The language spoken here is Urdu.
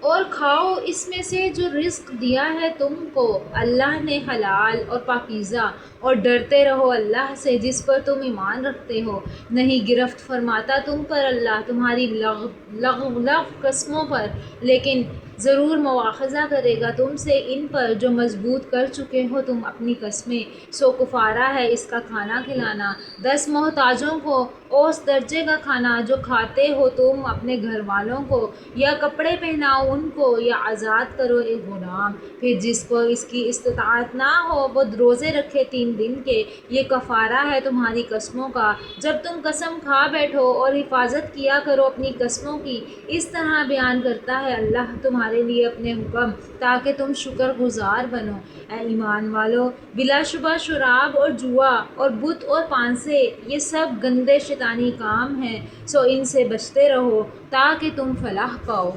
اور کھاؤ اس میں سے جو رزق دیا ہے تم کو اللہ نے حلال اور پاکیزہ، اور ڈرتے رہو اللہ سے جس پر تم ایمان رکھتے ہو۔ نہیں گرفت فرماتا تم پر اللہ تمہاری لغو قسموں پر، لیکن ضرور مواخذہ کرے گا تم سے ان پر جو مضبوط کر چکے ہو تم اپنی قسمیں۔ سو کفارہ ہے اس کا کھانا کھلانا 10 محتاجوں کو اوس درجے کا کھانا جو کھاتے ہو تم اپنے گھر والوں کو، یا کپڑے پہناؤ ان کو، یا آزاد کرو ایک غلام۔ پھر جس کو اس کی استطاعت نہ ہو وہ روزے رکھے 3 دن کے، یہ کفارہ ہے تمہاری قسموں کا جب تم قسم کھا بیٹھو، اور حفاظت کیا کرو اپنی قسموں کی۔ اس طرح بیان کرتا ہے اللہ تمہارے لیے اپنے حکم تاکہ تم شکر گزار بنو۔ اے ایمان والو، بلا شبہ شراب اور جوا اور بت اور پانسے یہ سب گندے شیطانی کام ہیں، سو ان سے بچتے رہو تاکہ تم فلاح پاؤ۔